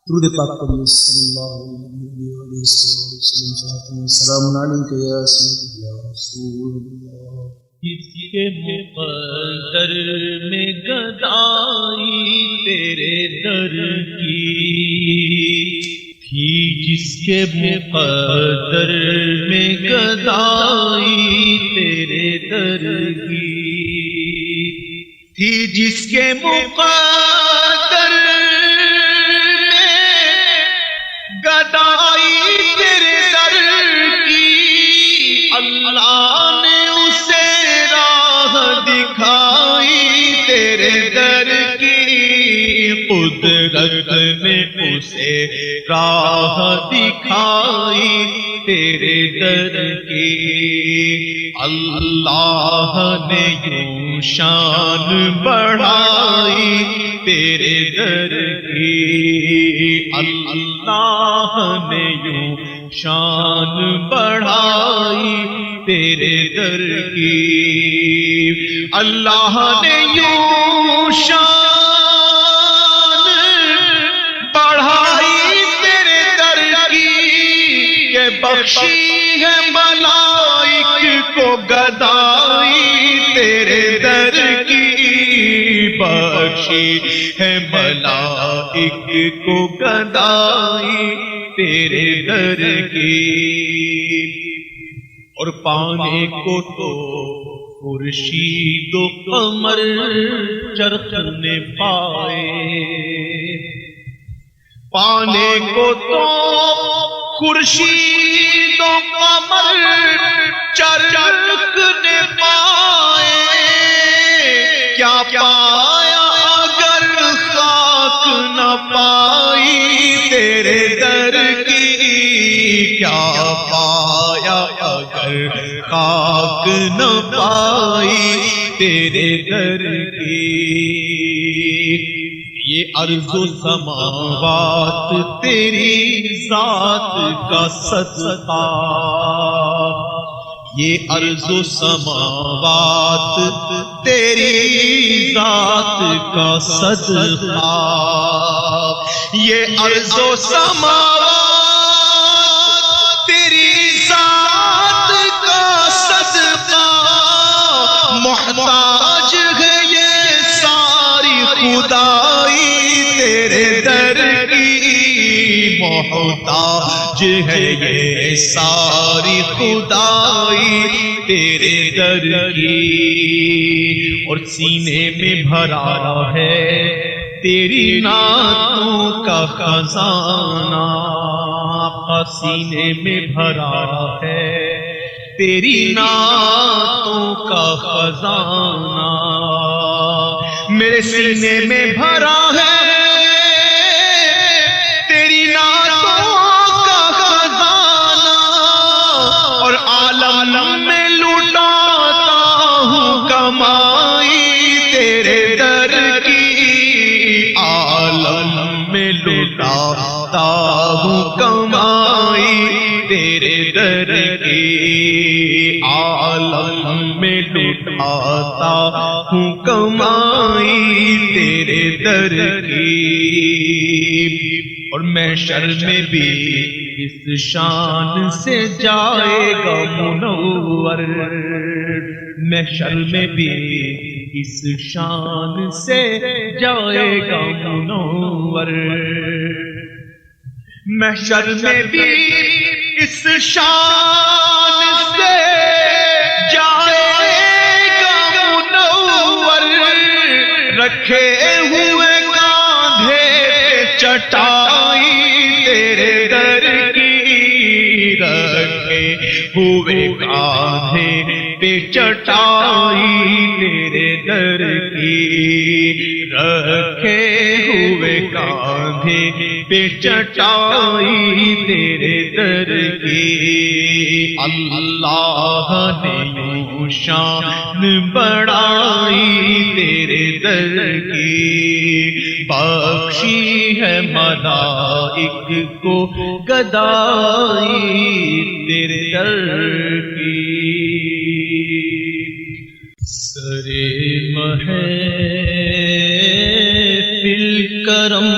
درود پاک پڑھیے صلی اللہ علیہ وسلم. السلام علیکم یا سیدی یا رسول اللہ. جس کے مقدر میں گدائی تیرے در کی تھی، جس کے مقدر میں گدائی تیرے در کی تھی، جس کے مقدر گدائی تیرے در کی، اللہ نے اسے راہ دکھائی تیرے در کی، قدرت نے اسے راہ دکھائی تیرے در کی، اللہ نے یوں شان بڑھائی تیرے در کی، اللہ نے یوں شان بڑھائی تیرے در کی، اللہ نے یوں شان بڑھائی تیرے در کی کہ بخشی ہے ملائک کو گدائی تیرے در کی، بخشی ہے ملائک کو گدائی تیرے در کی، اور پانے کو تو خورشید و قمر چرخ نے پائے، پانے کو تو خورشید و قمر چرخ نے پائے، کیا پایا اگر خاک نہ پائی تیرے در کی، کیا پایا اگر خاک نہ پائی تیرے در کی، یہ ارض و سماوات تیری ذات کا صدقہ، یہ ارض و سماوات تیری ذات کا صدقہ، یہ ارض و سماوات تیری ذات کا صدقہ، محتاج ہے یہ ساری خدائی تیرے در کی، محتاج ہے یہ ساری خدائی تیرے در کی، اور سینے میں بھرا ہے تیری نعتوں کا خزانہ، سینے میں بھرا ہے تیری نعتوں کا خزانہ، میرے سینے میں بھرا ہے تیری نعتوں کا خزانہ، اور عالم میں لٹاتا ہوں کمائی تیرے در کی، عالم میں لٹاتا ہوں کمائی تیرے در کی، عالم میں لٹاتا ہوں کمائی تیرے در کی، اور محشر میں بھی اس شان سے جائے گا منور، محشر میں بھی اس شان سے جائے گا منور، محشر میں بھی اس شان سے جائے گا منور، رکھے ہوئے کاندھے پہ چٹائی تیرے در کی، رکھے ہوئے کاندھے پہ چٹائی تیرے در کی، رکھے ہوئے کاندھے پہ چٹائی تیرے در کی، اللہ نے یوں شان بڑھائی تیرے در کی، بخشی ہے ملائک کو گدائی تیرے در کی، سرے محفل کرم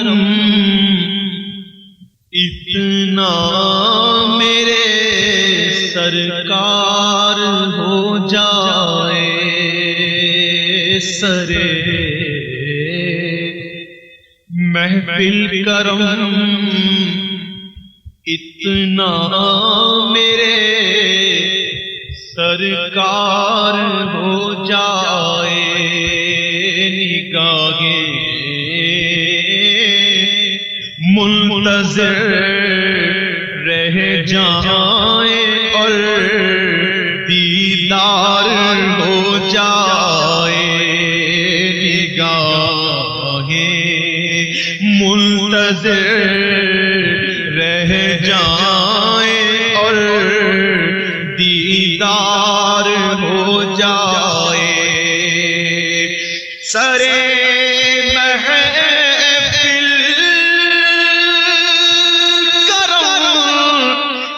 دیدار ہو جائے سرے محفل کرم اتنا میرے سرکار ہو جائے نگاہیں منتظر رہ جائیں اور دیدار ہو جائے نگاہیں منتظر رہ جائیں اور دیدار ہو جائے سرے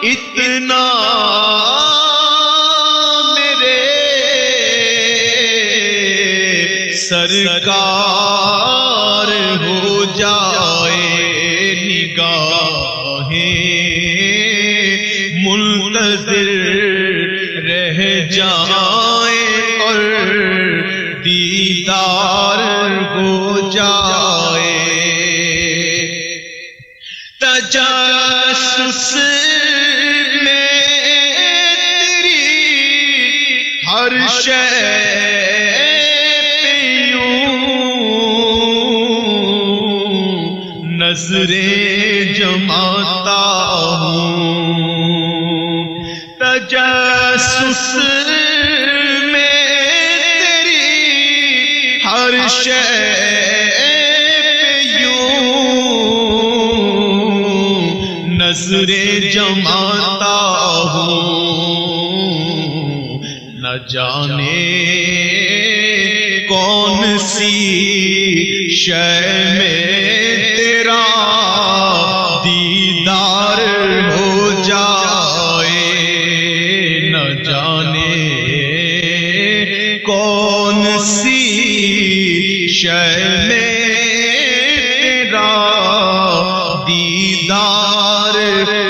اتنا میرے سرکار ہو جائے نگاہیں منتظر رہ جائیں اور دیدار ہو جائے تجسس ہر شے پہ یوں نظریں جماتا ہوں تجسس میں تیری ہر شے پہ یوں نظریں جماتا ہوں نہ جانے کون سی شے میں تیرا دیدار ہو جائے نہ جانے کون سی شے میں تیرا دیدار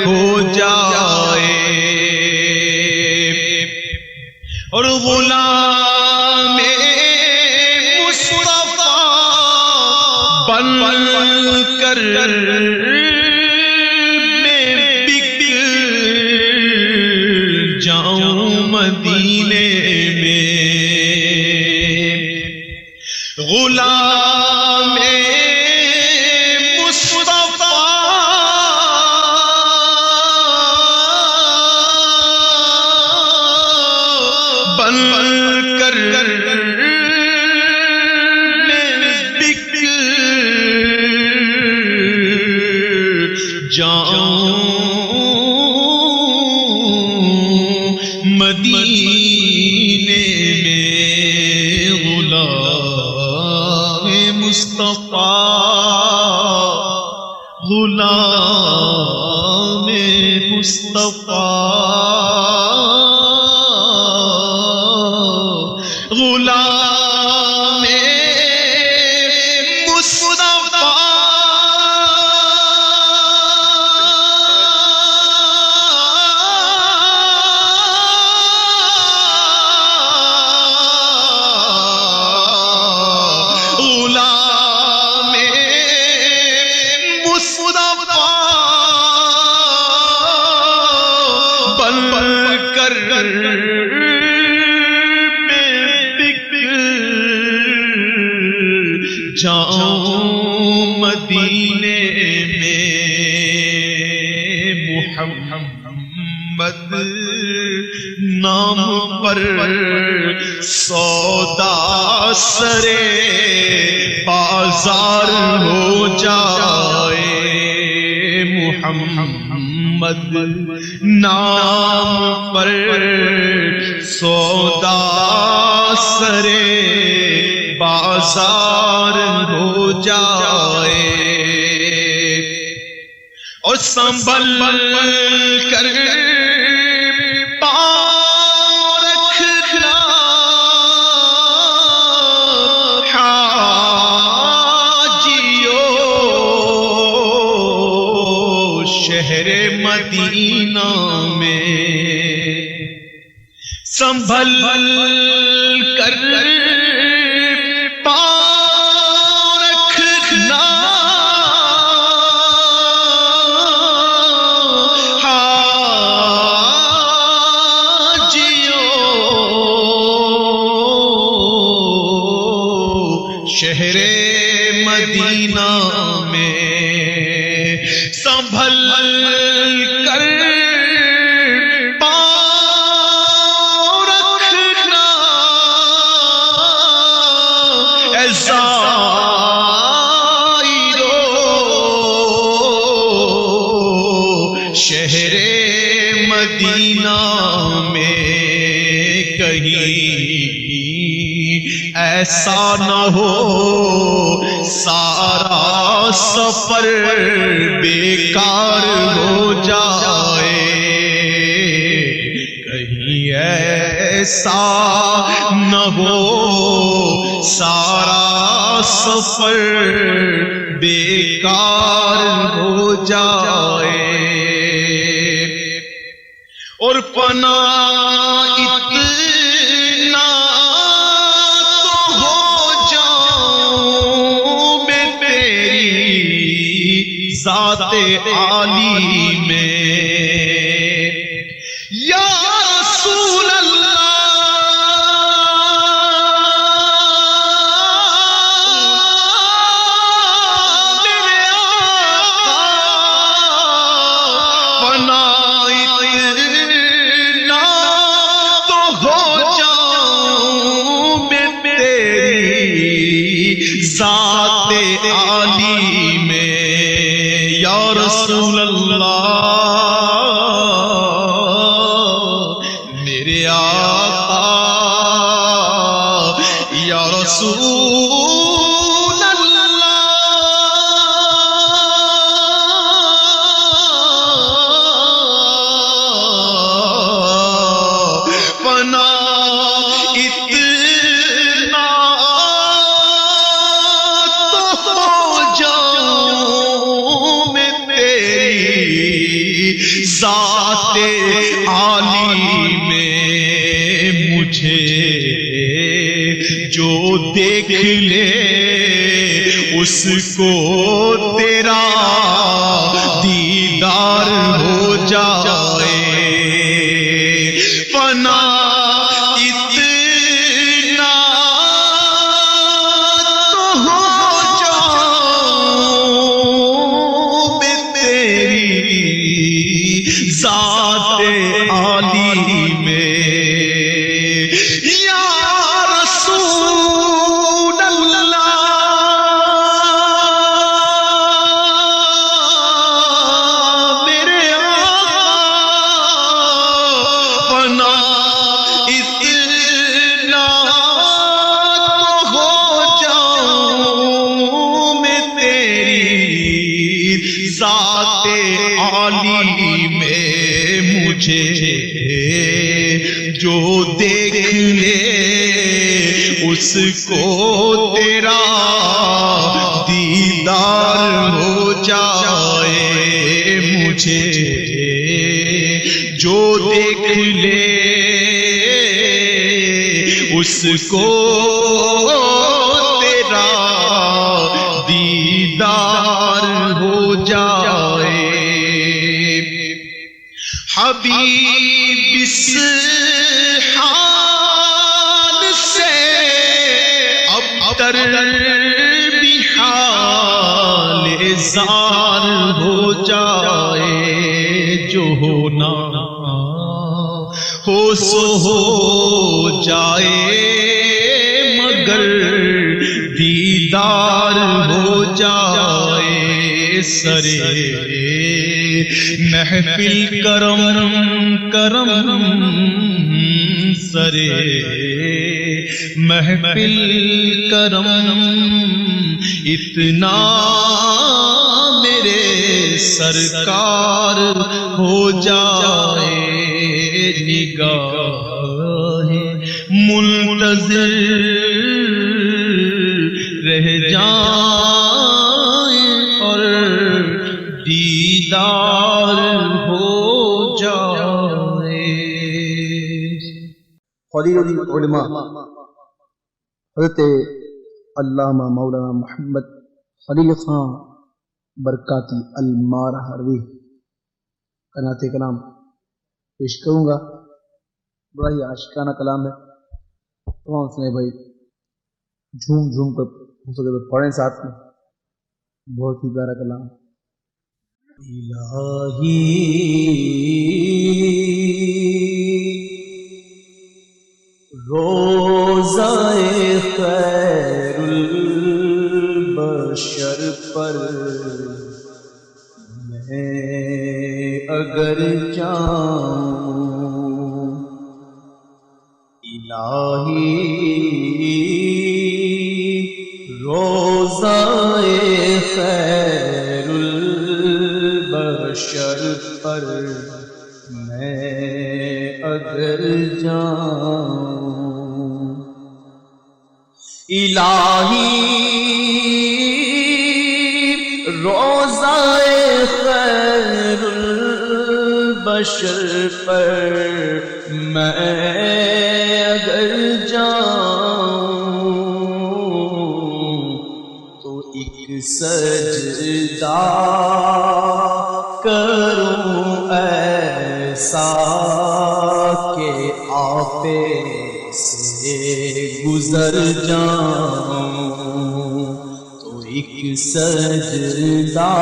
ہو جائے اور غلام مصطفیٰ بن کر میں بک جاؤں مدینے میں غلام بن کر میں بک جاؤں مدینے میں غلام مصطفیٰ غلام مصطفیٰ غلام مصطفیٰ غلام مصطفیٰ بن کر جاؤں مدینے میں محمد نام پر سودا سرے بازار ہو جائے محمد نام پر سودا سرے بازار ہو جائے اور سنبھل کر پاؤں رکھنا حاجیو شہر مدینہ میں سنبھل کر پاؤں رکھنا شہر مدینہ میں سنبھل کر پاؤں رکھنا اے زائرو شہر مدینہ میں کہیں ایسا نہ ہو سارا سفر بیکار ہو جائے، کہیں ایسا نہ ہو سارا سفر بیکار ہو جائے، اور پناہ اتنا ذات عالی میں یا رسول اللہ میرے آقا، پناہ اتنا تو ہو جاؤں میں تیری ذات عالی میں یا رسول اللہ میرے آقا، یا رسول اللہ پناہ اتنا تو ہو جاؤں ذات عالی میں، مجھے جو دیکھ لے اس کو تیرا دیدار ہو جائے، پناہ اتنا تو ہو جاؤں میں تیری ذات عالی میں یا رسول اللہ میرے آقا، پناہ اتنا تو ہو جاؤں میں تیری ذات عالی میں، مجھے جو دیکھ لے اس کو تیرا دیدار ہو جائے، مجھے جو دیکھ لے اس کو تیرا دیدار ہو جائے، حبیب اس حال سے اب تر بھی حال زار ہو جائے، جو ہونا ہو سو ہو جائے، مگر دیدار ہو جائے، سرے محفل کرم کرم سرے محفل کرم اتنا میرے سرکار ہو جائے، نگاہ منتظر رہ جائیں اور دیدار ہو جائے۔ خلیل العلماء حضرت علامہ مولانا محمد خلیل خان برکاتی المارہ ہروی کا نعت کلام پیش کروں گا. بڑا ہی عاشقانہ کلام ہے. تمام سنے بھائی جھوم جھوم کر ہو سکے تو پڑھیں ساتھ میں. بہت ہی پیارا کلام. الہی روزہ خیر البشر پر میں اگر جاؤں، الہی روزہ خیر البشر پر میں اگر جاؤں، الہی روزہ خیر البشر پر میں اگر جاؤں تو ایک سجدہ کروں ایسا کہ آپ سے گزر جاؤں، تو ایک سجدہ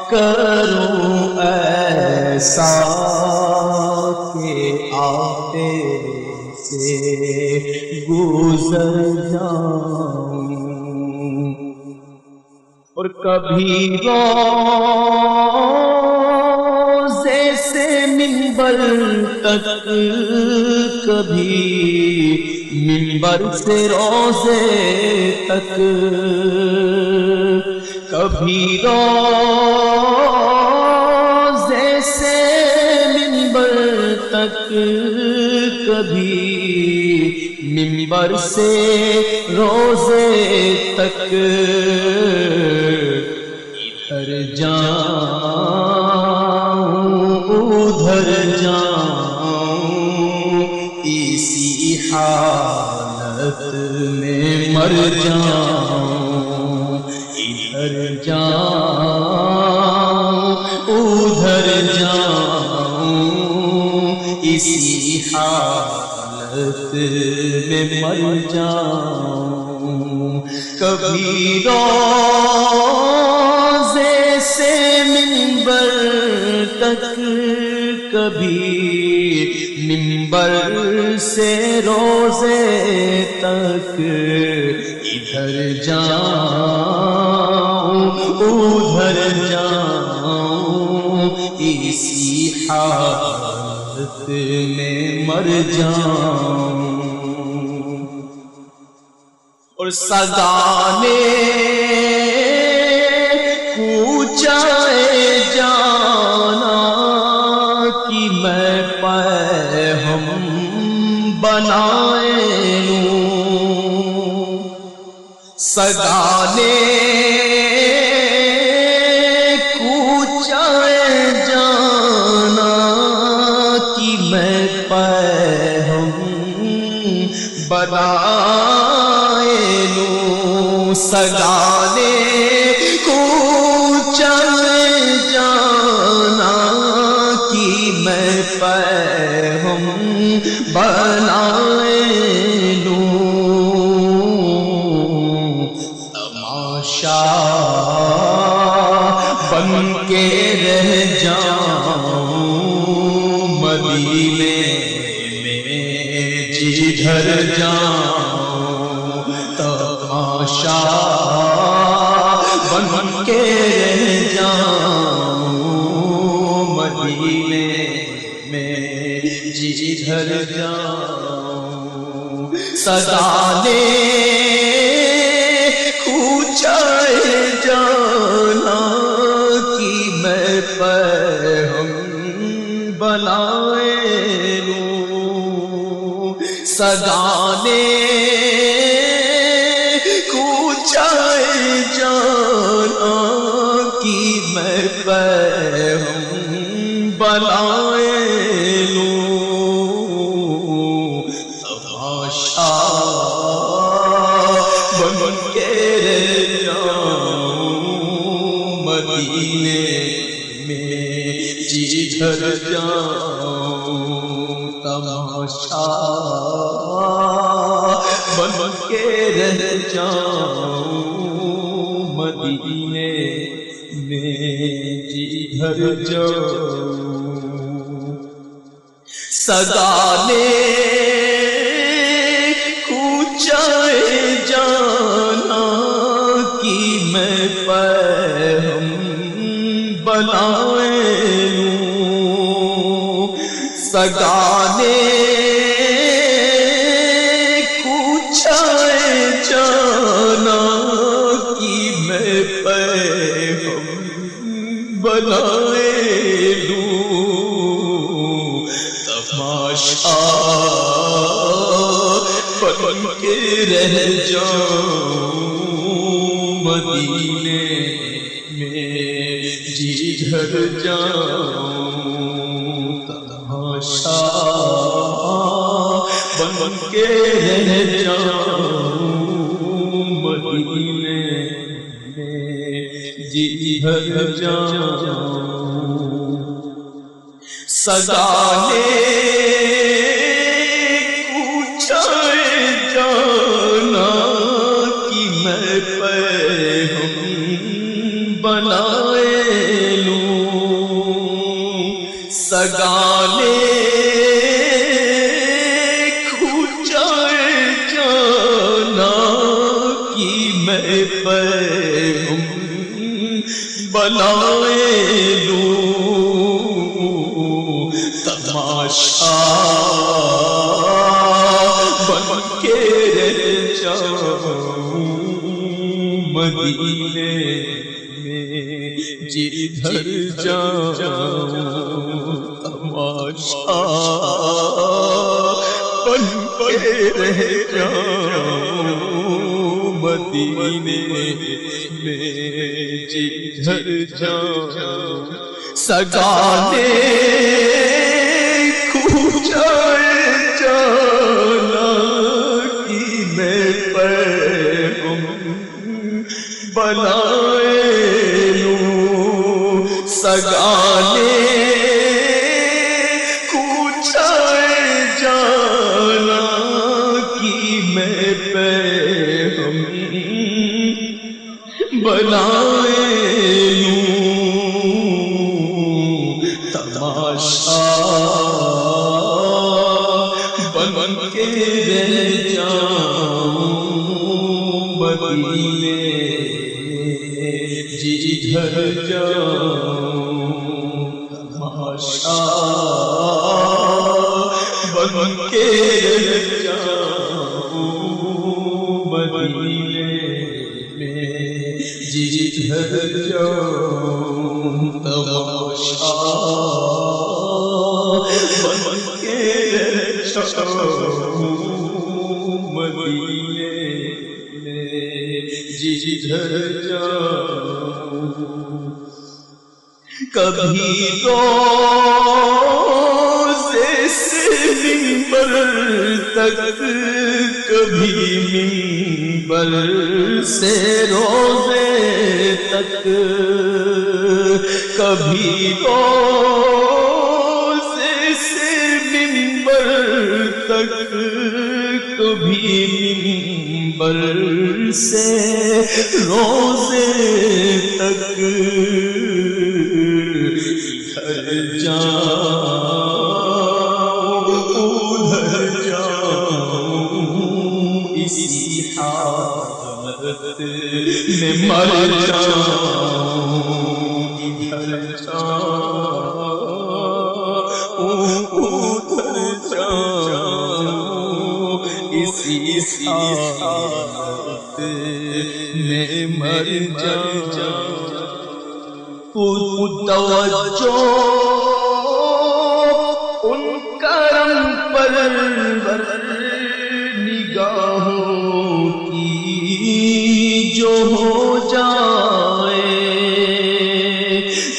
کروں ایسا کہ آپ سے گزر جاؤں. اور کبھی روزے سے منبر تک، کبھی منبر سے روزے تک، کبھی روزے سے منبر تک، کبھی منبر سے روزے تک، ادھر جاؤں ادھر جاؤں، اسی حالت میں مر جاؤں، ادھر جاؤں ادھر جاؤں، اسی حالت میں مر جاؤں. کبھی روزے سے منبر تک، کبھی منبر سے روزے تک، ادھر جاؤں ادھر جاؤں، اسی حالت میں مر جاؤں. اور سگانے کوچا جانا کہ میں ہم بنائے لوں، سگانے کوچا جانا کہ میں ہم بنائے لوں، سگانے کوچا جانا کہ میں ہم بنائے لوں، تماشا بن کے رہ جاؤں مدینے میں جدھر جاؤں، تماشا بن کے رہ جاؤں مدینے میں جدھر جاؤں. سگانے کوچا جانا کہ میں ہم بنائے لوں، سگانے کوچا جانا کہ میں ہم بنائے لوں، مدینے میں جدھر جاؤں تماشا بن کے رہ جاؤں مدینے میں جدھر جاؤں سگا نے کوچائے جانا کی میں پہم بنائے لوں سگا نے کوچائے جانا کی میں پہم بنائے لوں تماشا بن کے رہ جاؤں مدینے میں جدھر جاؤں تماشا بن کے رہ جاؤں مدینے میں جدھر جاؤں سگا نے کوچائے جانا کہ میں پہم بنائے لوں سگا نے کوچائے جانا کہ میں پہم بنائے لوں تماشا بن کے رہ جاؤں مدینے میں جدھر جاؤں تماشا بن کے رہ جاؤں مدینے میں جدھر جاؤں سگا نے کوچائے جانا کہ میں پہم بنائے لوں سگا نے کوچائے جانا کہ میں پہم بنائے لوں تماشا بن کے رہ جاؤں مدینے جدھر جاؤں تماشا بن کے رہ جاؤں مدینے میں جدھر جاؤں تماشا بن کے رہ جاؤں مدینے میں جدھر جاؤں کبھی روزے سے منبر تک کبھی منبر سے روزے تک کبھی روزے سے منبر تک کبھی منبر سے روزے تک ادھر جاؤں ادھر جاؤں اسی حالت میں مر جاؤں ادھر جاؤں ادھر جاؤں اسی حالت میں مر جاؤں توجہ ان کرم پر نگاہوں کی جو ہو جائے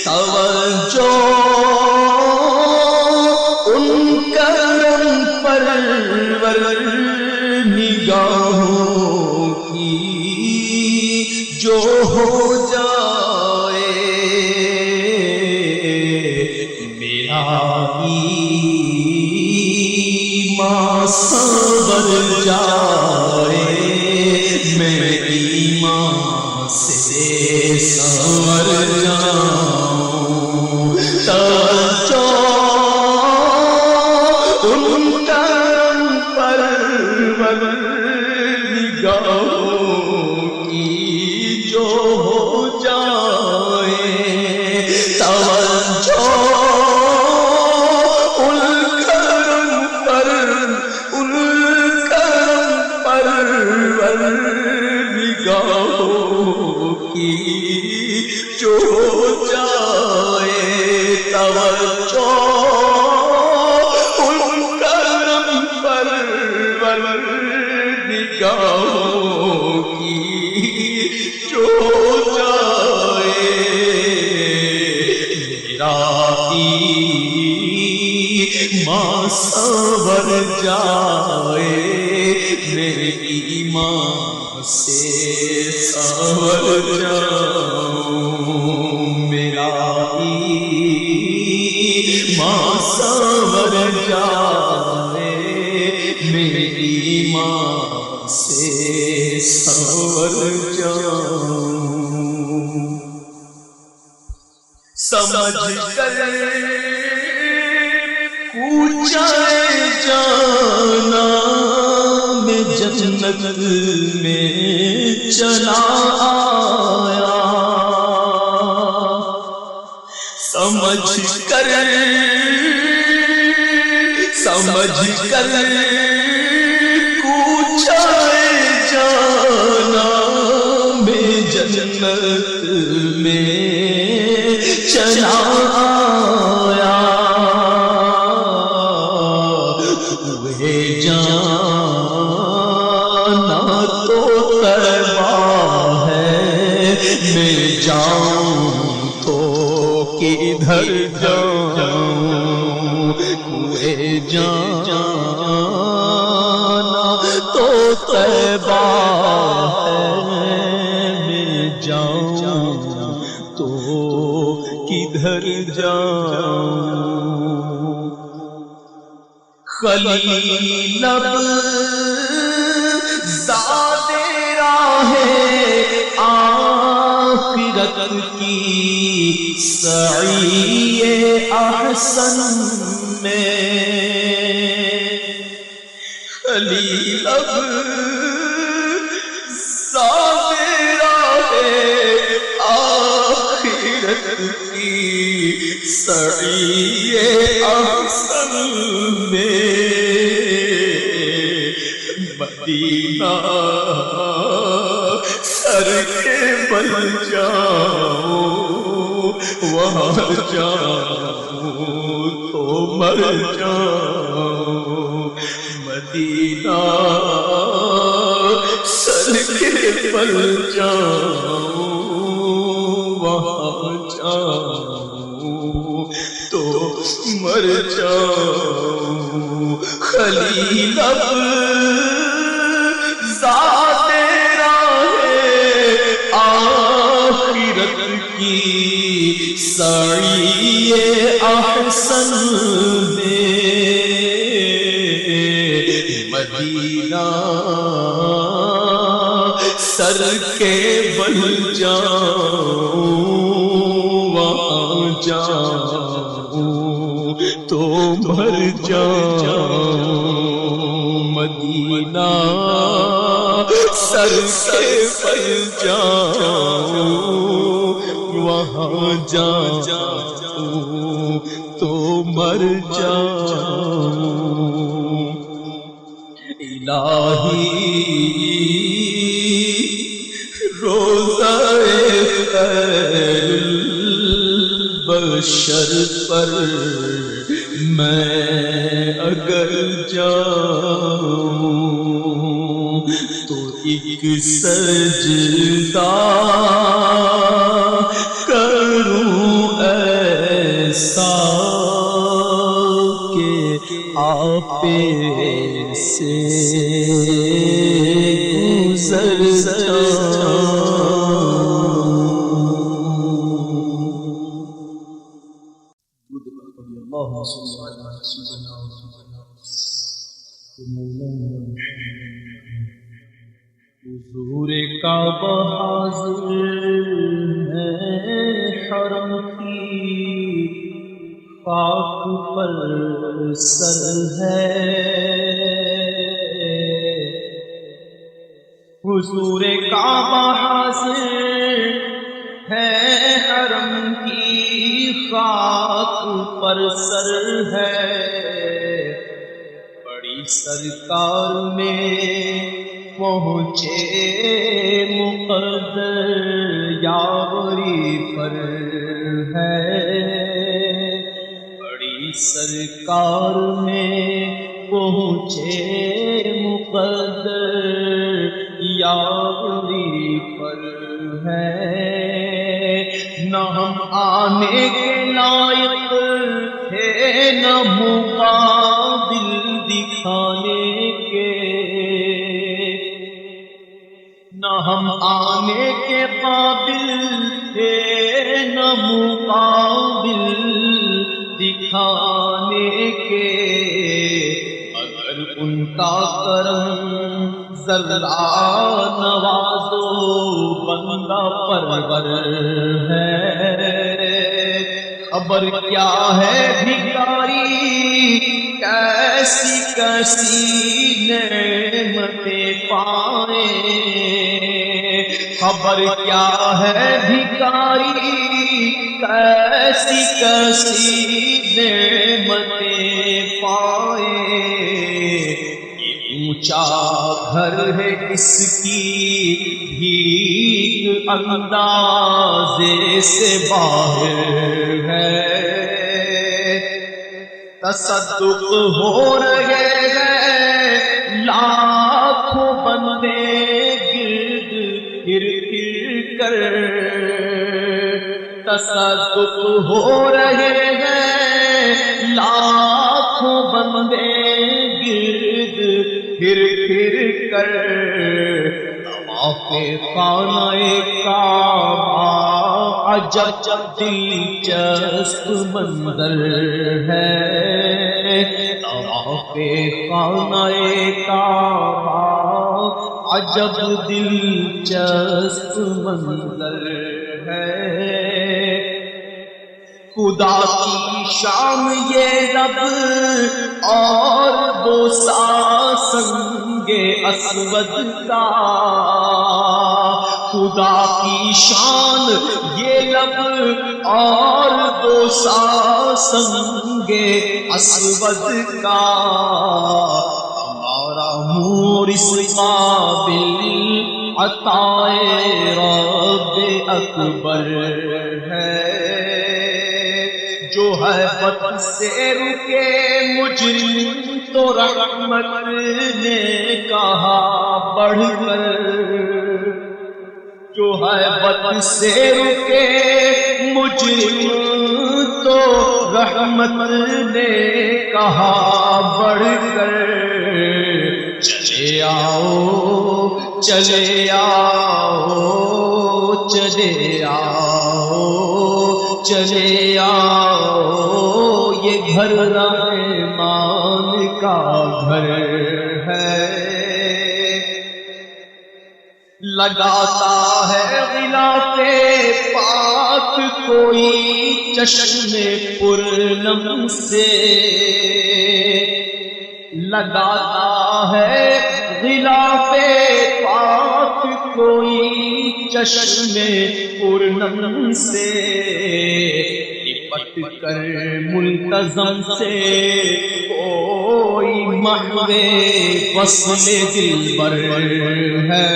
توجہ ان کرم پر نگاہوں کی جو ہو جائے سنور جائے میں ایمان سے سنور جاؤں توجہ ان کرم پروردگاروں کی جو ہو جائے توجہ ان کرم پروردگاروں کی جو ہو جائے توجہ ان کرم پروردگاروں کی جو ہو جائے میرا ایمان سنور جائے میرے ایمان سے سنور جاؤں میرا ایمان سنور جائے میرے ایمان سے سنور جاؤں سمجھ کر کوچے جانا میں جنت میں چلا آیا سمجھ کر کوچے جانا میں جنت میں چلا آیا ہوئے جانا تو تباہ ہے میں جاؤں تو کدھر جاؤں ہوئے جانا تو تباہ ہے میں جاؤں تو کدھر جاؤں خلیل زاد راہ آخرت کی سعی احسن میں خلیل زاد راہ آخرت کی سعی احسن میں مدینہ سر کے بل جاؤں وہاں جاؤں تو مر جاؤں مدینہ سر کے بل جاؤں وہاں جاؤں تو مر جاؤں خلیل ذات راہ آخرت کی سعی احسن میں مدینہ سر کے بل جاؤں وہاں جاؤں تو مر جاؤں مدینہ سر کے بل جاؤں وہاں جاؤں تو مر جاؤں الہی روزہ خیر البشر پر میں اگر جاؤں تو ایک سجدہ کروں ایسا کہ آپ سے گزر جاؤں حضور کعبہ حاضر ہے حرم کی خاک پر سر ہے، حضور کعبہ حاضر ہے حرم کی خاک پر سر ہے، بڑی سرکار میں پہنچے مقدر یاوری پر ہے، بڑی سرکار میں پہنچے مقدر یاوری پر ہے، نہ ہم آنے کے لائق تھے نہ مقابل دکھانے کے، نہ ہم آنے کے قابل تھے نہ مقابل دکھانے کے، مگر ان کا کرم ذرا نوازو بندہ پرور ہے، خبر کیا ہے بھکاری کیسی کیسی نعمتیں پائے، خبر کیا ہے بھکاری کیسی کیسی نعمتیں پائے، یہ اونچا گھر ہے اس کی بھیک اندازے سے باہر ہے، تصدق ہو رہے ہیں لاکھوں بندے گرد پھر پھر کر، تصدق ہو رہے ہیں لاکھوں بندے گرد پھر پھر کر، طواف خانہ کعبہ عجب دلچسپ منظر ہے، طواف خانہ کعبہ عجب دلچسپ منظر ہے، خدا کی شان یہ رب اور بوسا سنگ اسود کا، خدا کی شان یہ لب اور بوسا سنگ اسود کا، ہمارا مورث قابل عطائے رب اکبر ہے، جو ہے بد سے رکے مجرم تو رحمت نے کہا بڑھ کر، جو ہے بد سے رکے مجرم تو رحمت نے کہا بڑھ کر، چلے آؤ چلے آؤ چلے آؤ چلے آؤ، یہ گھر رحمان کا گھر ہے، لگاتا ہے غلاف پاک کوئی چشم پرنم سے، لگاتا ہے غلاف پاک کوئی چشم پرنم سے، لپٹ کر ملتزم سے کوئی محو وصل دلبر ہے،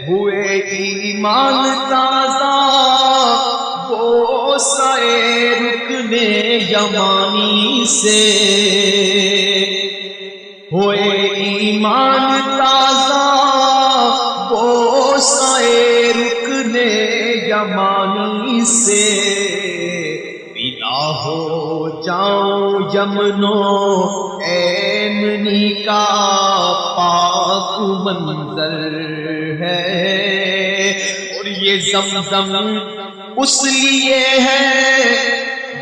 ہوئے ایمان تازہ بوسہ رکن یمانی سے، ہوئے ایمان تازہ بوسہ رکن یمانی سے، ودا ہو جاؤں یمنو ایمنی کا پاک منظر ہے، اور یہ زمزم اس لیے ہے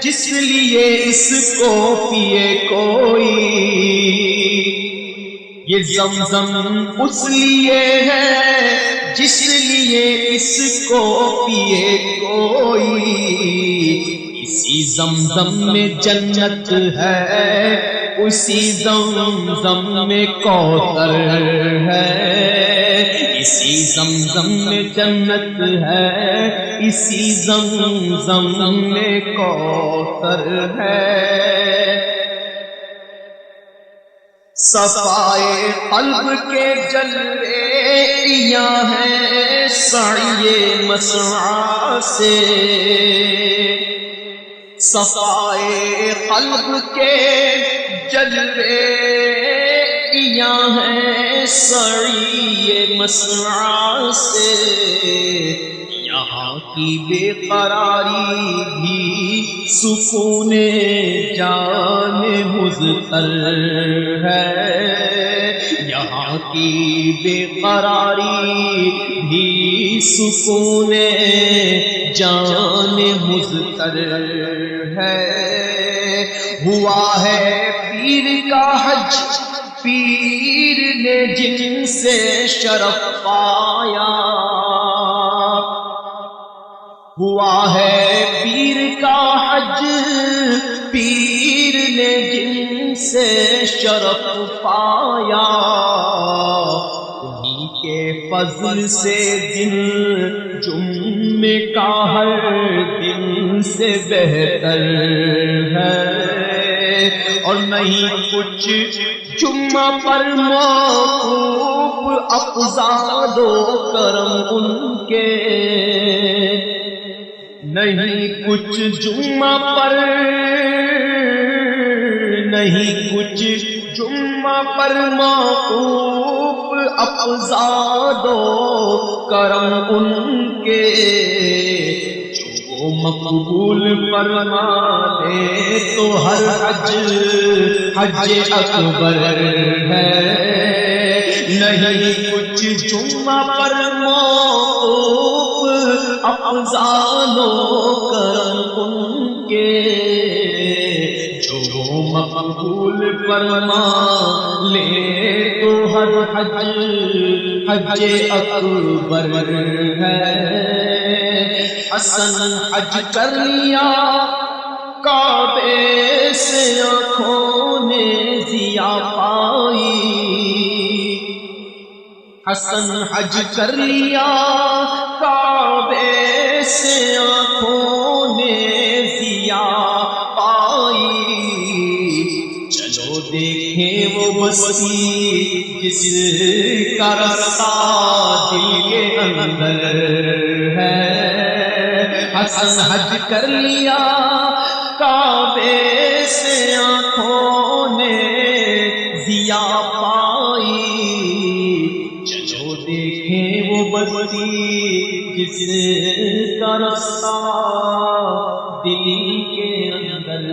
جس لیے اس کو پیے کوئی، یہ زمزم اس لیے ہے جس لیے اس کو پیے کوئی، اسی زمزم میں جنت ہے، اسی زمزم میں کوثر ہے، اسی زمزم میں جنت ہے، اسی زمزم میں کوثر ہے۔ صفائے قلب کے جلوے یہاں ہیں سعی مسعی سے، صفائے قلب کے جلوے یہاں ہیں سعی مسعی سے، یہاں کی بے قراری بھی سکون جان مضطر ہے، یہاں کی بے قراری بھی سکون جان مضطر ہے۔ ہوا ہے پیر کا حج، پیر نے جن سے شرف پایا، ہوا ہے پیر کا حج، پیر نے جن سے شرف پایا، انہی کے فضل سے دن جمعے کا ہر دن سے بہتر ہے، اور نہیں کچھ جمعہ پر موقوف افضال و کرم ان کے، نہیں کچھ جمعہ پر، نہیں کچھ جمعہ پر موقوف افضال و کرم ان کے، جو مقبول فرما دے تو ہر حج حج اکبر ہے، نہیں کچھ جمعہ پر موقوف افضال و کرم ان کے، جو مقبول فرما لے تو ہر حج حج اکبر ہے۔ حسن حج کر لیا کعبے سے آنکھوں نے ضیا پائی، حسن حج کر لیا کعبے سے آنکھوں نے ضیا پائی، چلو دیکھیں وہ بستی جس کا رستہ دل کے اندر ہے، حسن حج کر لیا کعبے سے آنکھوں نے ضیا پائی، چلو دیکھیں وہ بستی جس کا رستہ دل کے اندر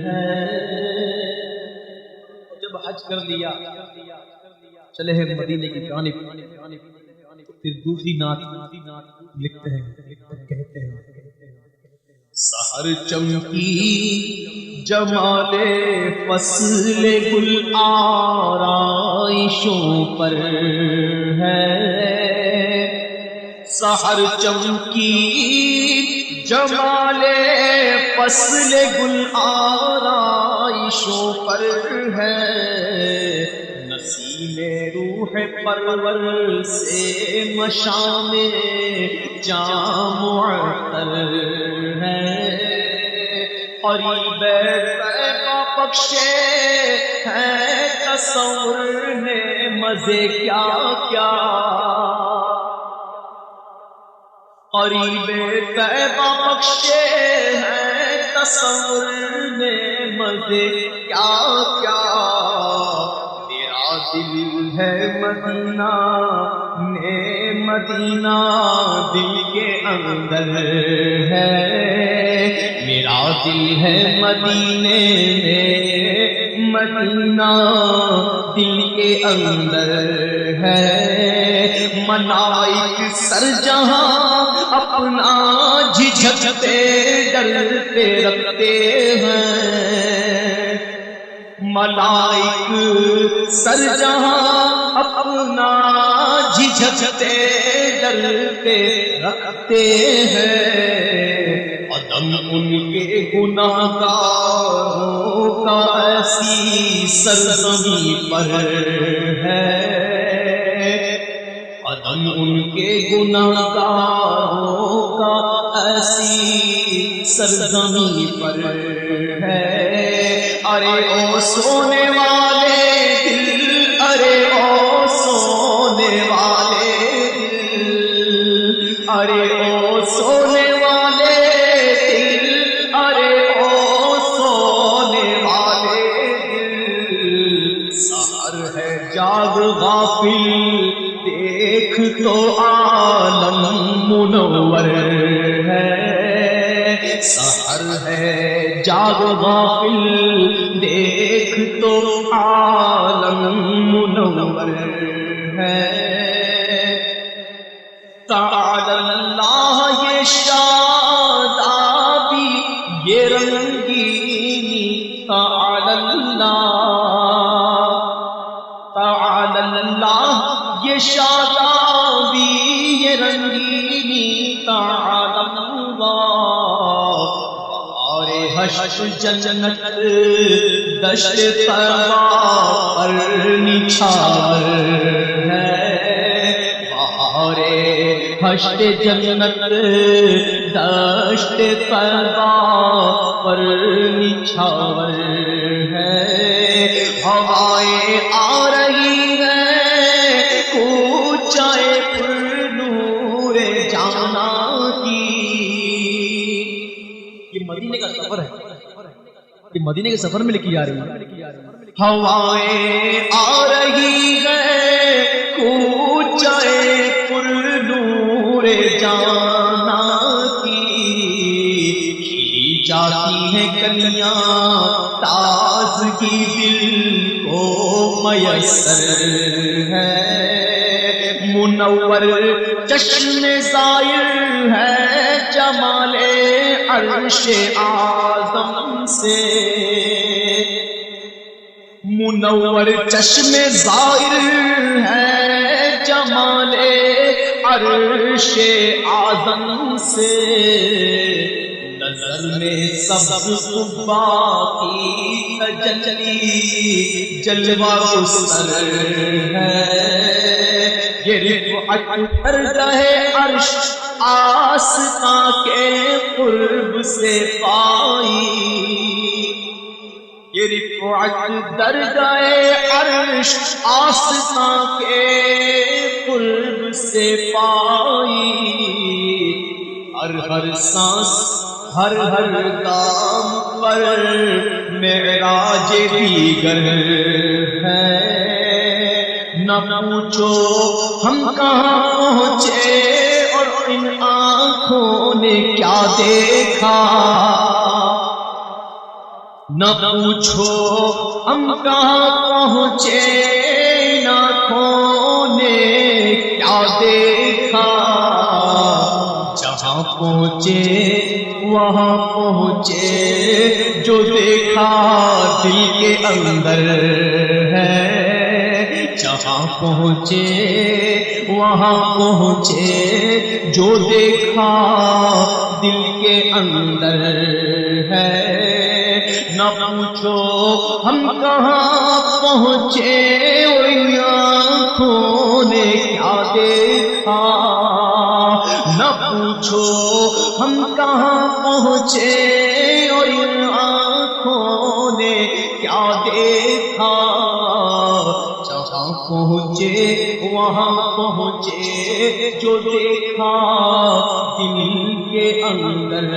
ہے۔ جب حج کر لیا چلے ہیں مدینے کی جانب، پھر دوسری نعت لکھتے ہیں، کہتے ہیں سحر چمکی جمال فصل گل آرائشوں پر ہے، سحر چمکی جمال فصل گل آرائشوں پر ہے، نسیم روح پرور سے مشام جام معطر ہے، قریب طیبہ بخشے ہیں تصور نے مزے کیا کیا، قریب طیبہ بخشے ہیں تصور نے مزے کیا کیا، میرا دل ہے مدینہ نے مدینہ دل کے اندر ہے، میرا دل ہے مدینے میں مدینہ دل کے اندر ہے، ملائک سر جہاں اپنا جھجکتے ڈرتے رکھتے ہیں، ملائک سر جہاں اپنا جھجکتے ڈرتے رکھتے ہیں، قدم ان کے گناہگاروں کا ایسی سرزمین پر ہے، قدم ان کے گناہگاروں کا ایسی سرزمین پر ہے۔ ارے او سونے والے دل، ارے او سونے والے دل، ارے او سونے والے دل، ارے او سونے والے دل، سحر ہے جاگ غافل دیکھ تو عالم منور ہے، سحر ہے جاگ غافل دیکھ تو عالم منور ہے۔ تعالی اللہ یہ شادابی یہ رنگینی، تعالی اللہ یہ شادابی یہ رنگینی، تعالی اللہ حشر جنت دشت طیبہ پر نچھاور ہے، بہار حشر جنت دشت طیبہ پر نچھاور ہے، ہوائیں آ رہی ہیں کوچے پر نور جانا کی۔ یہ مدینے کا سفر ہے، یہ مدینے کے سفر میں لکھی جا رہی ہے۔ ہوائیں آ رہی ہیں کوچے پر نور جانا کی، کھلی جاتی ہیں کلیاں تازگی دل کو میسر ہے، منور چشم زائر ہے جمال عرش اعظم سے، منور چشم زائر ہے جمال عرش اعظم سے، نظر میں سب صبح کی تجلی جلوہ گستر ہے، یہ رفعت درگاہ عرش آستاں کے قرب سے پائی، یہ رفعت درگاہ عرش آستاں کے قرب سے پائی، ہر سانس ہر دام پر معراج دیگر ہے، نہ پوچھو ہم کہاں پہنچے اور ان آنکھوں نے کیا دیکھا، نہ پوچھو ہم کہاں پہنچے ان آنکھوں نے کیا دیکھا، جہاں پہنچے وہاں پہنچے جو دیکھا دل کے اندر ہے، جہاں پہنچے وہاں پہنچے جو دیکھا دل کے اندر ہے، نہ پوچھو ہم کہاں پہنچے ان آنکھوں نے کیا دیکھا، نہ پوچھو ہم کہاں پہنچے اور ان آنکھوں نے کیا دیکھا، جہاں پہنچے وہاں پہنچے جو دیکھا دل کے اندر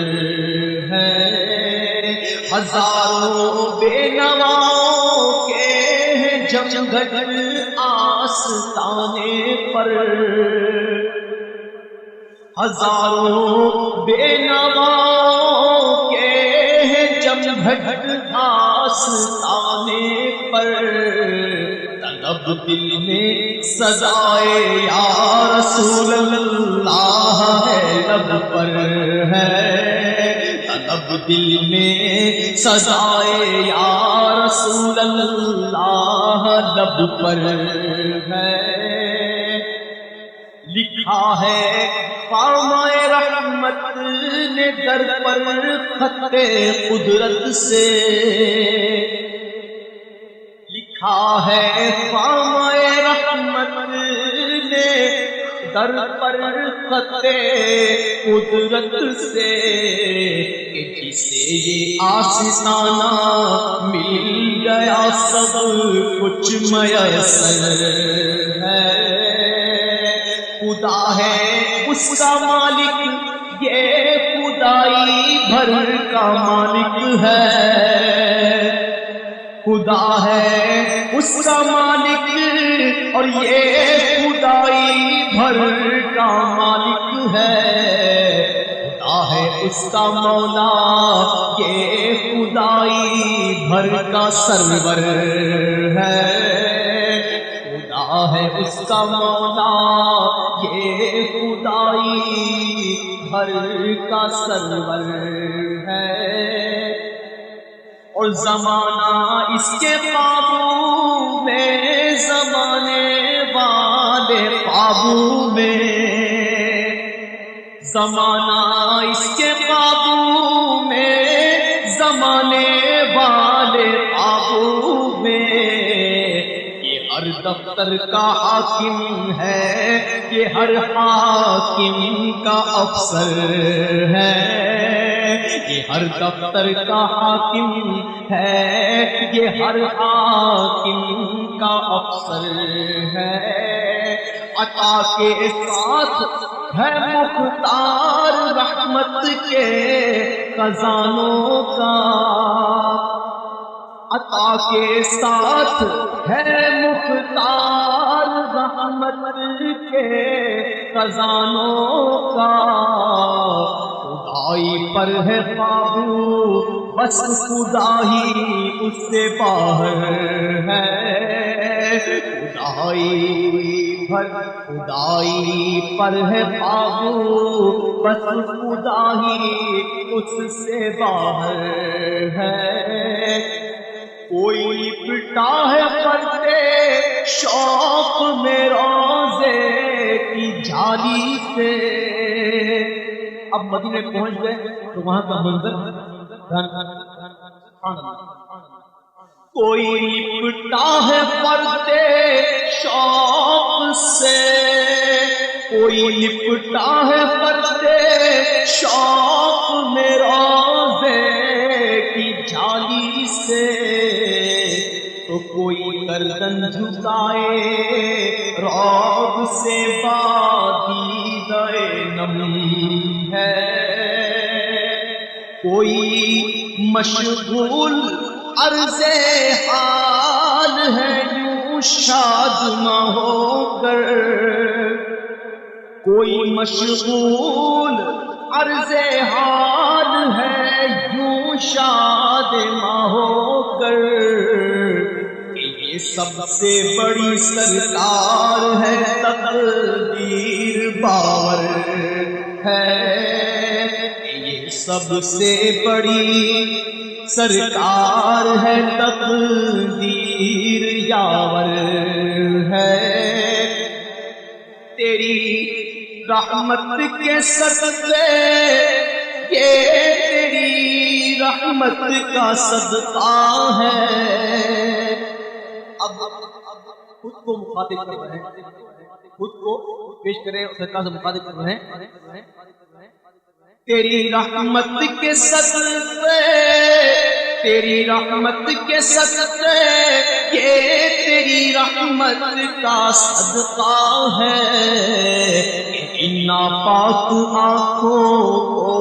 ہے، ہزاروں بے نواؤں کے جمگھٹ آستانے پر، ہزاروں بے نواؤں کے جمگھٹ آستانے پر، طلب دل میں سزائے یا رسول اللہ ہے لب پر ہے، طلب دل میں سزائے یا رسول اللہ لب پر ہے، لکھا ہے پامائے رحمت نے در پر خط قدرت سے، لکھا ہے پامائے رحمت نے در پر خط قدرت سے، کہ جسے یہ آستانہ مل گیا سب کچھ میسر ہے، خدا ہے اس کا مالک، یہ خدائی بھر کا مالک ہے، خدا ہے اس کا مالک اور یہ خدائی بھر کا مالک ہے، خدا ہے اس کا مولا، یہ خدائی بھر کا سرور ہے، خدا ہے اس کا مولا، یہ خدائی بھر کا سرور ہے، اور زمانہ اس کے قابو میں، زمانے والے قابو میں، زمانہ اس کے قابو میں، زمانے والے قابو میں، یہ ہر دفتر کا حاکم ہے، یہ ہر حاکم کا افسر ہے، یہ ہر دفتر کا حاکم ہے، یہ ہر حاکم کا افسر ہے، عطا کے ساتھ ہے مختار رحمت کے خزانوں کا، عطا کے ساتھ ہے مختار رحمت کے خزانوں کا، خدائی پر ہے قابو بس خدا ہی اس سے باہر ہے، خدائی پر ہے قابو بس خدا ہی اس سے باہر ہے، کوئی لپٹا ہے پردے شوق میں روزے کی جالی سے، اب مدینے پہنچ گئے تو وہاں کا منظر، کوئی لپٹا ہے پردے شوق سے، کوئی لپٹا ہے پردے شوق میں روزے کی جالی سے، تو کوئی گردن جھکائے رعب سے بادیدہ نم ہے، کوئی مشغول عرض حال ہے یوں شادماں ہو کر، کوئی مشغول عرض حال ہے یوں شادماں ہو کر، کہ یہ سب سے بڑی سرکار ہے تقدیر باور ہے، یہ سب سے بڑی سرکار ہے تقدیر یاور ہے، تیری رحمت کے صدقے، یہ تیری رحمت کا صدقہ ہے، اب خود کو مخاطب کر رہے ہیں، خود کو پیش کریں سرکار سے مخاطب کر رہے ہیں، تیری رحمت کے صدقے، تیری رحمت کے صدقے، یہ تیری رحمت کا صدقہ ہے، ان ناپاک آنکھوں کو،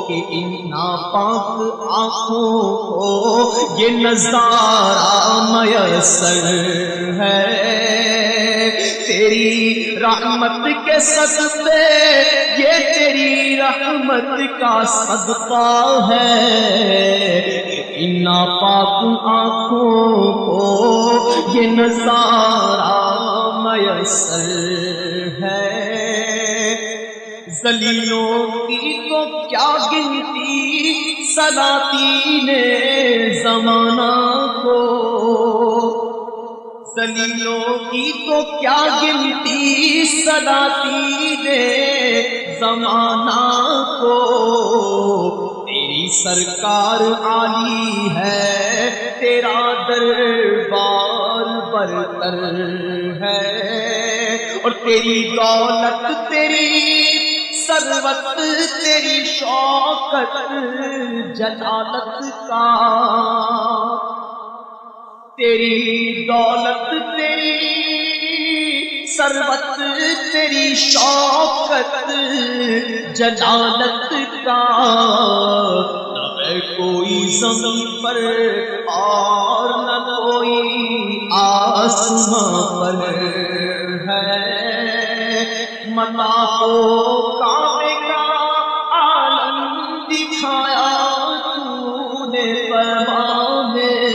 کہ ان ناپاک آنکھوں کو یہ نظارہ میسر ہے، تیری رحمت کے صدقے، یہ تیری رحمت کا صدقہ ہے، ان ناپاک آنکھوں کو یہ نظارہ میسر ہے، ذلیلوں کی تو کیا گنتی سلاطین زمانہ کو، ذلیلوں کی تو کیا گنتی سلاطین زمانہ کو، تیری سرکار عالی ہے، تیرا دربار برتر ہے، اور تیری دولت تیری ثروت تیری شوکت جلالت کا، تیری دولت تیری ثروت تیری شوکت جلالت کا، نہ ہے کوئی زمین پر اور نہ کوئی آسمان پر ہے، متاع کعبے کا عالم دکھایا تو نے پیغام میں،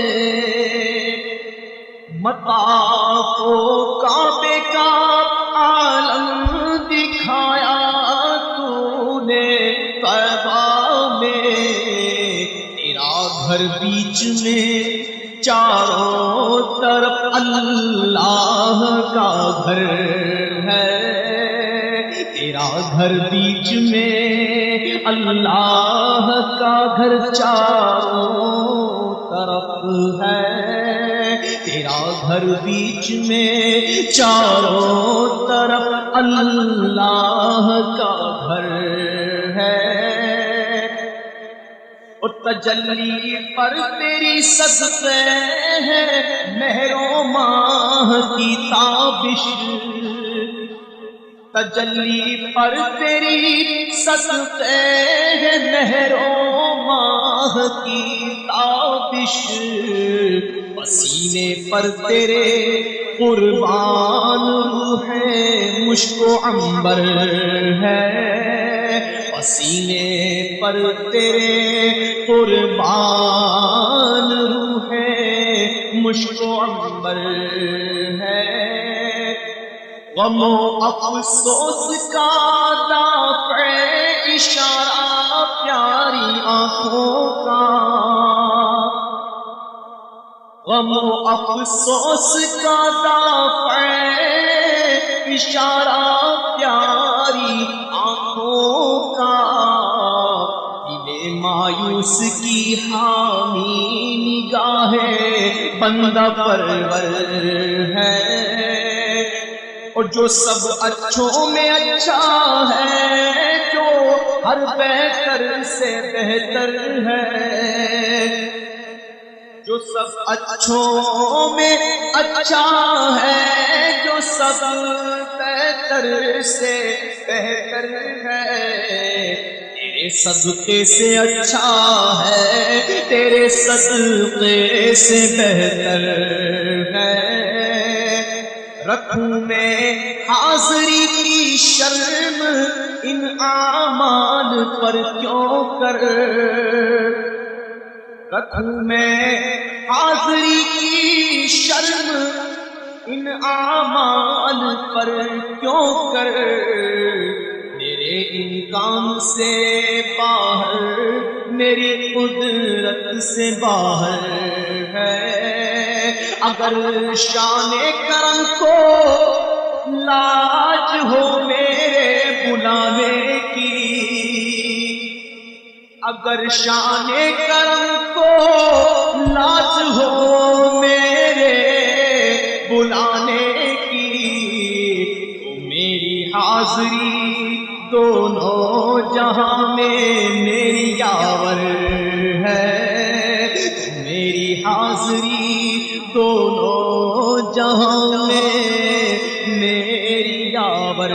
متاع کعبے کا عالم دکھایا تو نے پیغام میں، تیرا گھر بیچ میں چاروں طرف اللہ کا گھر ہے، تیرا گھر بیچ میں اللہ کا گھر چاروں طرف ہے، تیرا گھر بیچ میں چاروں طرف اللہ کا گھر ہے، اور تجلی پر تیری صدقے ہے مہر و ماہ کی تابش، تجلی پر تیری صدقے ہے مہر و ماہ کی تابش، پسینے پر تیرے قربان روح مشک و عنبر ہے، پسینے پر تیرے قربان روح مشک و عنبر ہے، غم و افسوس کا دافع اشارہ پیاری آنکھوں کا، غم و افسوس کا دافع اشارہ پیاری آنکھوں کا، دل مایوس کی حامی نگاہ بندہ پرور ہے، اور جو سب اچھوں میں اچھا ہے، جو ہر بہتر سے بہتر ہے، جو سب اچھوں میں اچھا ہے، جو سب بہتر سے بہتر ہے، تیرے صدقے سے اچھا ہے، تیرے صدقے سے بہتر ہے، رکھوں میں حاضری کی شرم ان اعمال پر کیوں کر، رکھوں میں حاضری کی شرم ان اعمال پر کیوں کر، میرے امکان سے باہر میری قدرت سے باہر ہے، اگر شان کرم کو لاج ہو میرے بلانے کی، اگر شان کرم کو لاج ہو میرے بلانے کی، تو میری حاضری دونوں جہاں میں میری یاور ہے، میری حاضری دونوں جہاں میں میری یاور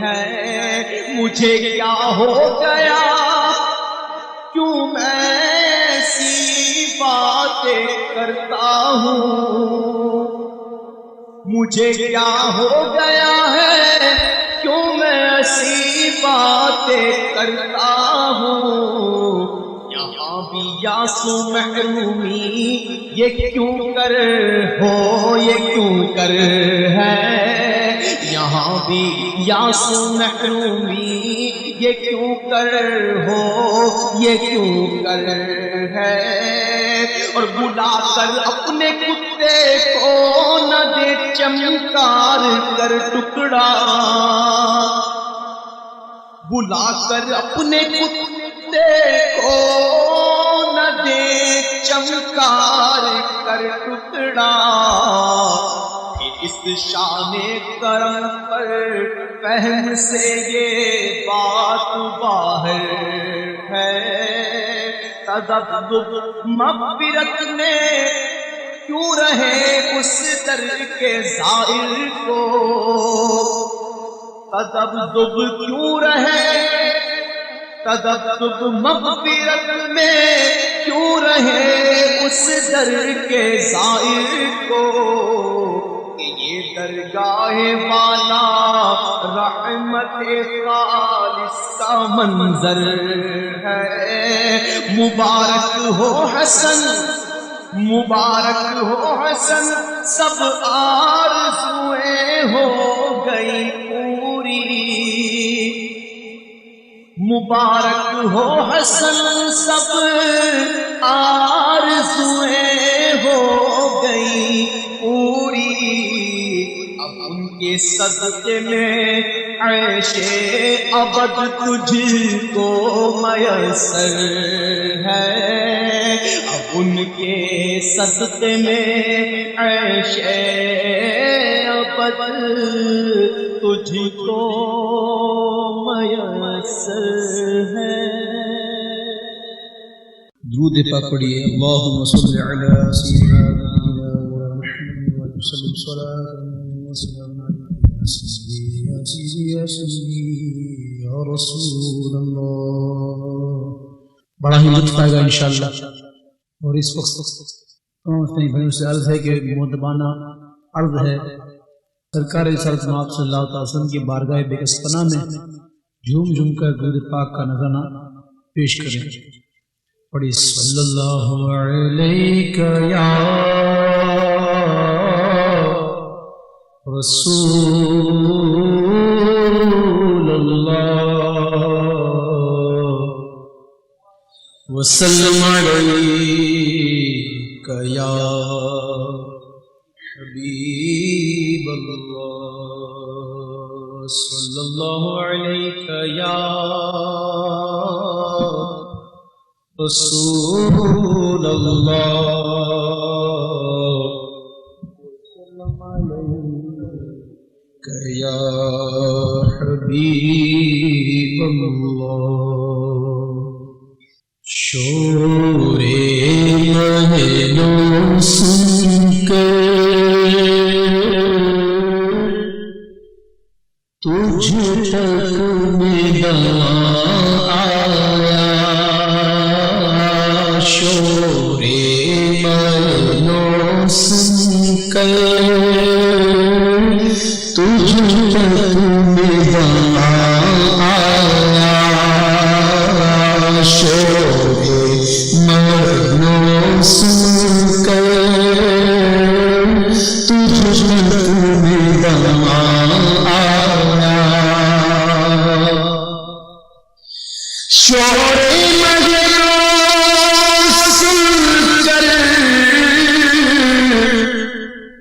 ہے، مجھے کیا ہو گیا کیوں میں ایسی باتیں کرتا ہوں، مجھے کیا ہو گیا ہے کیوں میں ایسی باتیں کرتا ہوں، یہاں بھی یاسو محرومی یہ کیوں کر ہو، یہ کیوں کر ہے، یہاں بھی یا سو محرومی یہ کیوں کر ہو یہ کیوں کر ہے اور بلا کر اپنے کتے کو نہ دے چمکار کر ٹکڑا بلا کر اپنے کتے کو نہ دے چمکار کر ٹکڑا اس شان کرم پر فہم سے یہ بات باہر ہے تذبذب مغفرت میں کیوں رہے اس در کے زائر کو تذبذب کیوں رہے تذبذب مغفرت میں کیوں رہے اس در کے زائر کو یہ درگاہ والا رحمت خالص کا منظر ہے مبارک ہو حسن مبارک ہو حسن سب آرزوئیں ہو گئی پوری مبارک ہو حسن سب آرزوئیں ہو گئی پوری اب ان کے صدقے میں عیش ابد تجھ کو میسر ہے اب ان کے صدقے میں عیش ابد تجھ کو میسر ہے درود پاک پڑھیے اللہم صلی علی سیدنا محمد وسلم صلاۃ وسلام یا سیدی یا رسول اللہ. بڑا ہی لطف آئے گا انشاءاللہ. اور اس وقت تمام بھائیوں سے عرض ہے کہ مؤدبانہ عرض ہے سرکار رسالت مآب صلی اللہ علیہ وسلم کی بارگاہ بکسپنا میں جھوم جھوم کر درود پاک کا نذرانہ پیش کریں. پڑھی صلی اللہ علیہ یا رسول اللہ وسلم علیک یا حبیب اللہ صلی اللہ علیہ یا رسول اللہ یا حبیب اللہ. شور مہلوں سن کر تجھ تک ملا آیا شور مہلوں سن کر تجھ تک ملا آیا شور مہلوں سن کر تجھ تک ملا آیا شور مہلوں سن کر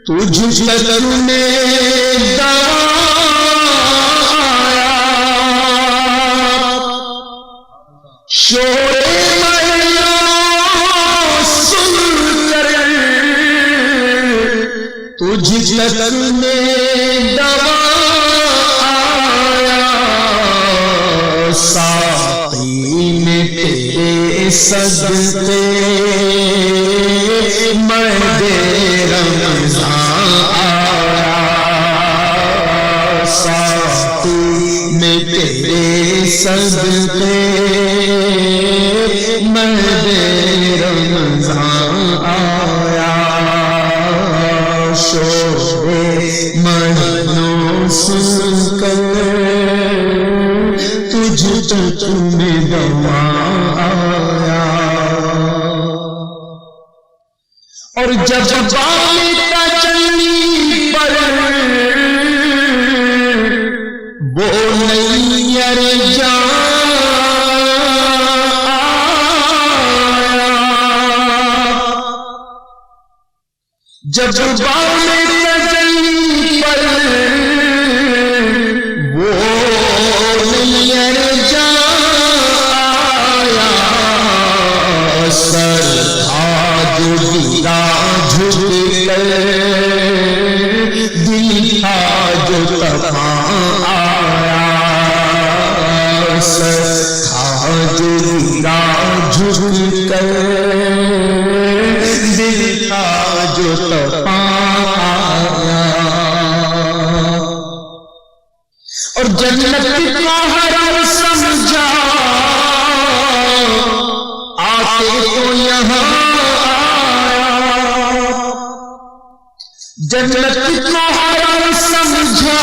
تجھ تک میں شور مہلوں سن کر تجھ تک میں دوا آیا ساقی میں تیرے صدقے مرد رمضان آیا ساقی میں تیرے صدقے مرد رمضان آیا شور مہلوں سن کر تجھ تک میں دوا آیا اور جب بال تجلی پر جب بام تجلی پر وہ نیر جا آیا، سر آج گرا جھک کر، دل آج تپا آیا، سر آج گرا جھک کر، دل آج تپا آیا، اور جنت کا حرم سمجھا آتے تو یہاں آیا، جنت کا حرم سمجھا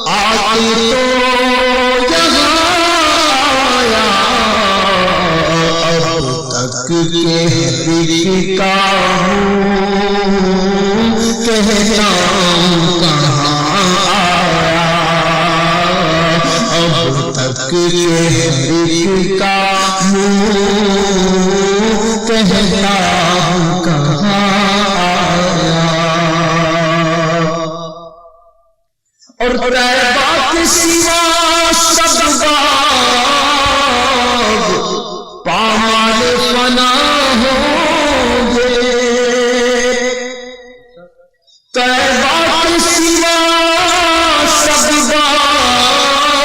آتے تو یہاں آیا، اب تک کے کا کہتا ہوں کہاں آیا، اب تک کے کا کہتا ہوں کہاں آیا، اور طیبہ کے سوا سب باغ پامال فنا ہوں گے، طیبہ کے سوا سب باغ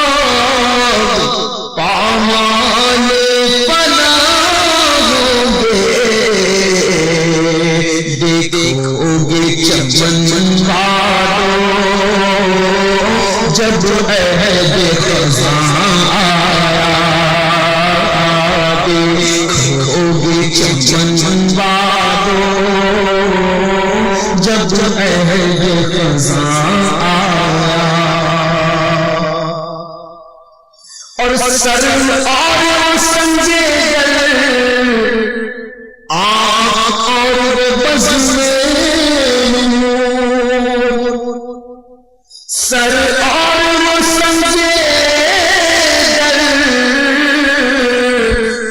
پامال فنا ہوں گے، دیکھو گے چمن والوں جب عہد خزاں آیا، دیکھو گے چمن والوں جب عہد خزاں آیا، اور سر اور سنجے دل آنکھ اور بزم نور، سر اور سنجے دل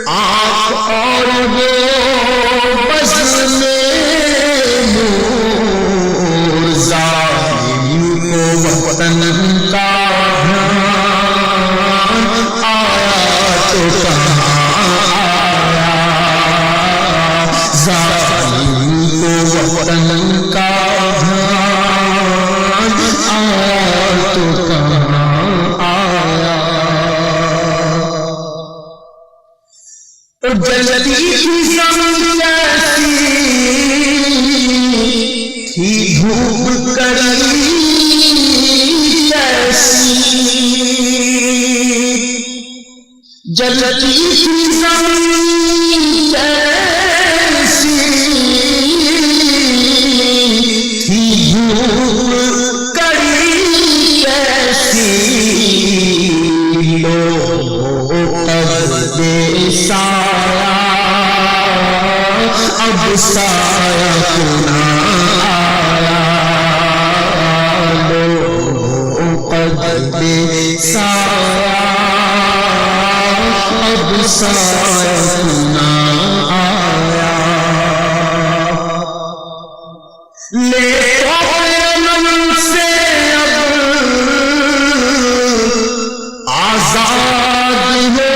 آنکھ اور بزم نور، ظالم کو وطن کا آیا تو کہاں آیا، ظالم کو وطن کا آیا تو کہاں آیا، جلتی کی زمین کیسی تھی، دھوپ کڑی کیسی، جلتی کی زمین کیسی تھی، دھوپ کڑی کیسی، لو اب بے سایہ اب سایہ کنا آیا، لو اب بے سایہ اب سایہ کنا آیا، لے من سے اب آزاد ہو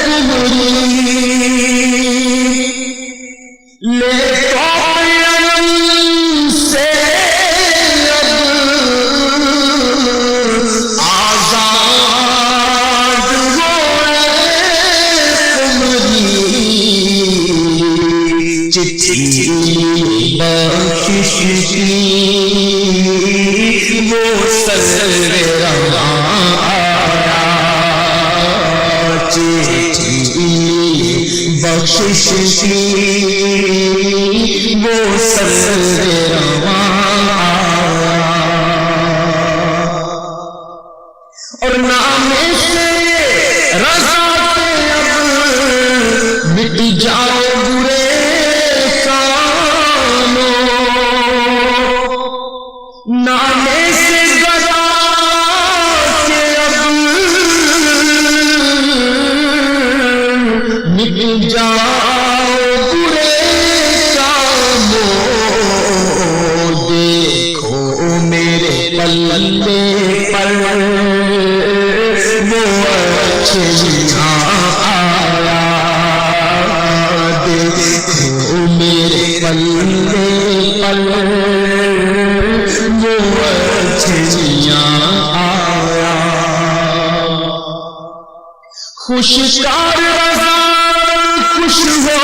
تمری، لے من سے اب آزاد ہو تمری، چٹھی بخشش کی وہ سر رواں آیا، چٹھی بخشش کی وہ سر رواں آیا، اور نام سے رضا پہ اب مٹ جائے برے نامے سے گدا کے اب مٹ جاؤ برے ننگے پل وہ اچھیاں آیا، خوشگوار رضا خوش ہو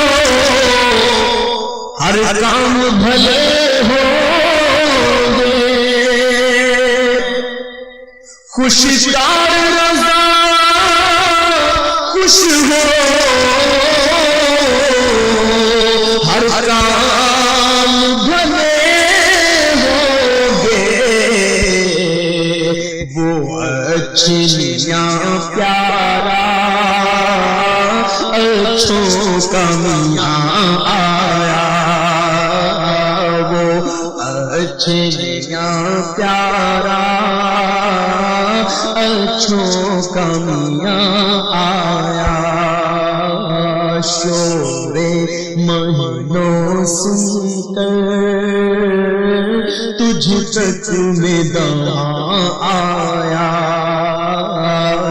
ہر کام بھلے ہو گے، خوشگوار رضا خوش ہو ہر کام بھلے ہو گے، وہ اچھیاں پیارا اچھوں کا میاں آیا، وہ اچھیاں پیارا اچھوں کا میاں آیا، شور مہینوں سن کر تجھ تک میں دعا آیا،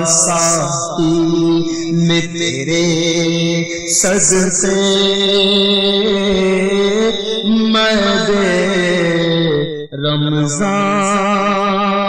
ساقی میں تیرے صدقے میں دے رمضان